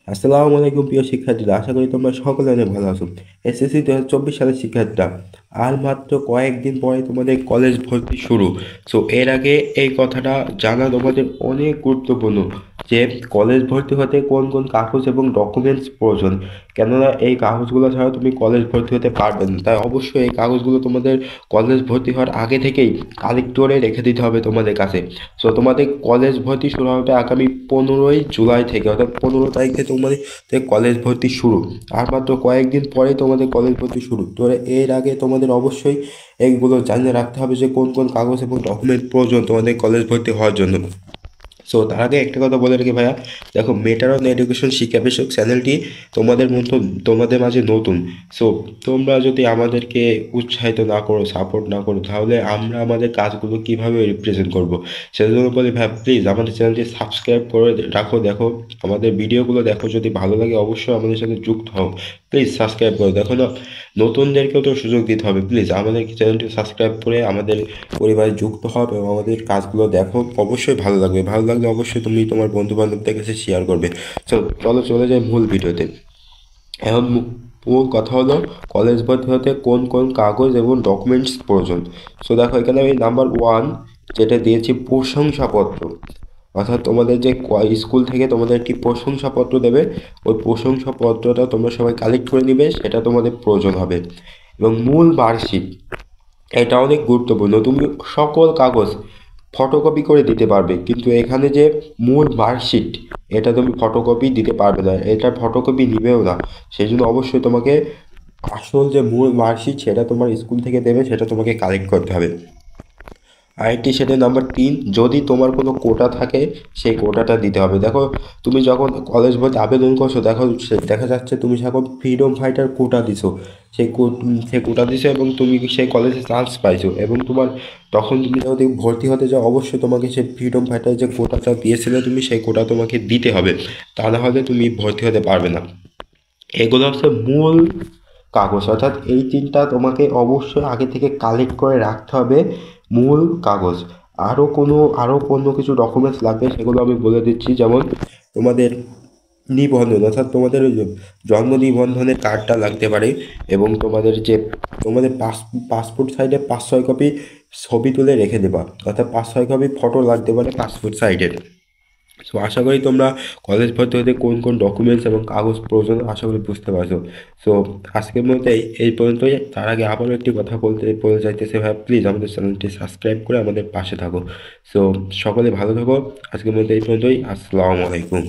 আসসালামু আলাইকুম প্রিয় শিক্ষার্থীরা, আশা করি তোমরা সকলে অনেক ভালো আছো। এসএসসি 2024 সালের শিক্ষার্থীরা, আর মাত্র কয়েকদিন পরে তোমাদের কলেজ ভর্তি শুরু। সো এর আগে এই কথাটা জানা তোমাদের অনেক গুরুত্বপূর্ণ যে কলেজ ভর্তি হতে কোন কোন কাগজ এবং ডকুমেন্টস প্রয়োজন। কেননা এই কাগজগুলো ছাড়া তুমি কলেজ ভর্তি হতে পারবে না, তাই অবশ্যই এই কাগজগুলো তোমাদের কলেজ ভর্তি হওয়ার আগে থেকেই কালেক্ট করে রেখে দিতে হবে তোমাদের কাছে। সো তোমাদের কলেজ ভর্তি শুরু হবে আগামী 15ই জুলাই থেকে, অর্থাৎ 15 তারিখে তোমাদের কলেজ ভর্তি শুরু। আর মাত্র কয়েকদিন পরে তোমাদের কলেজ ভর্তি শুরু। তো এর আগে তোমাদের অবশ্যই এইগুলো জানিয়ে রাখতে হবে যে কোন কোন কাগজ এবং ডকুমেন্ট প্রয়োজন তোমাদের কলেজ ভর্তি হওয়ার জন্য। সো তার আগে একটা কথা বলে রাখি ভাইয়া, দেখো মেটার অন এডুকেশন শিক্ষা বিষয়ক চ্যানেলটি তোমাদের মতো তোমাদের মাঝে নতুন। সো তোমরা যদি আমাদেরকে উৎসাহিত না করো, সাপোর্ট না করো, তাহলে আমরা আমাদের কাজগুলো কিভাবে রিপ্রেজেন্ট করব। সেজন্য বলি ভাই, প্লিজ আমাদের চ্যানেলটি সাবস্ক্রাইব করে রাখো। দেখো আমাদের ভিডিওগুলো দেখো, যদি ভালো লাগে অবশ্যই আমাদের সাথে যুক্ত হও। প্লিজ সাবস্ক্রাইব করো, দেখো না, নতুনদেরকেও তো সুযোগ দিতে হবে। প্লিজ আমাদের চ্যানেলটি সাবস্ক্রাইব করে আমাদের পরিবারে যুক্ত হও এবং আমাদের কাজগুলো দেখো, অবশ্যই ভালো লাগবে। ভালো লাগলে অবশ্যই তুমি তোমার বন্ধু বান্ধবদের কাছে শেয়ার করবে। চলো চলে যাই মূল ভিডিওতে। এখন মূল কথা হলো কলেজ ভর্তি হতে কোন কোন কাগজ এবং ডকুমেন্টস প্রয়োজন। সো দেখো এখানে আমি নাম্বার 1 যেটা দিয়েছি, প্রশংসাপত্র। অর্থাৎ তোমাদের যে স্কুল থেকে তোমাদের একটি প্রশংসাপত্র দেবে, ওই প্রশংসাপত্রটা তোমরা সবাই কালেক্ট করে নিবে, সেটা তোমাদের প্রয়োজন হবে। এবং মূল মার্কশিট, এটা অনেক গুরুত্বপূর্ণ। তুমি সকল কাগজ ফটোকপি করে দিতে পারবে, কিন্তু এখানে যে মূল মার্কশিট, এটা তুমি ফটোকপি দিতে পারবে না, এটা ফটোকপি নিবেও না। সেই জন্য অবশ্যই তোমাকে আসল যে মূল মার্কশিট, সেটা তোমার স্কুল থেকে দেবে, সেটা তোমাকে কালেক্ট করতে হবে। আরেকটি সেটা নাম্বার 3, যদি তোমার কোনো কোটা থাকে সেই কোটাটা দিতে হবে। দেখো তুমি যখন কলেজ ভর্তি আবেদন করছো, দেখো দেখা যাচ্ছে তুমি এখন ফ্রিডম ফাইটার কোটা দিছো, সেই কোটা দিছো এবং তুমি সেই কলেজে চান্স পাইছো, এবং তোমার তখন তুমি যদি ভর্তি হতে যাও অবশ্যই তোমাকে সেই ফ্রিডম ফাইটার যে কোটাটা দিয়েছিলে তুমি, সেই কোটা তোমাকে দিতে হবে, তা না হলে তুমি ভর্তি হতে পারবে না। এগুলো হচ্ছে মূল কাগজ, অর্থাৎ এই তিনটা তোমাকে অবশ্যই আগে থেকে কালেক্ট করে রাখতে হবে, মূল কাগজ। আরও কোনো কিছু ডকুমেন্টস লাগবে, সেগুলো আমি বলে দিচ্ছি। যেমন তোমাদের নিবন্ধন, অর্থাৎ তোমাদের ওই যে জন্ম নিবন্ধনের কার্ডটা লাগতে পারে, এবং তোমাদের পাসপোর্ট সাইডে 5-6 কপি ছবি তুলে রেখে দেবা, অর্থাৎ 5-6 কপি ফটো লাগতে পারে পাসপোর্ট সাইডের। সো আশা করি তোমরা কলেজ ভর্তি হতে কোন কোন ডকুমেন্টস এবং কাগজ প্রয়োজন আশা করি বুঝতে পারছো। সো আজকের মধ্যে এই পর্যন্তই। তার আগে আবারও একটি কথা বলে যাইতেছে ভাই, প্লিজ আমাদের চ্যানেলটি সাবস্ক্রাইব করে আমাদের পাশে থাকো। সো সকলে ভালো থাকো। আজকের মধ্যে এই পর্যন্তই। আসসালামু আলাইকুম।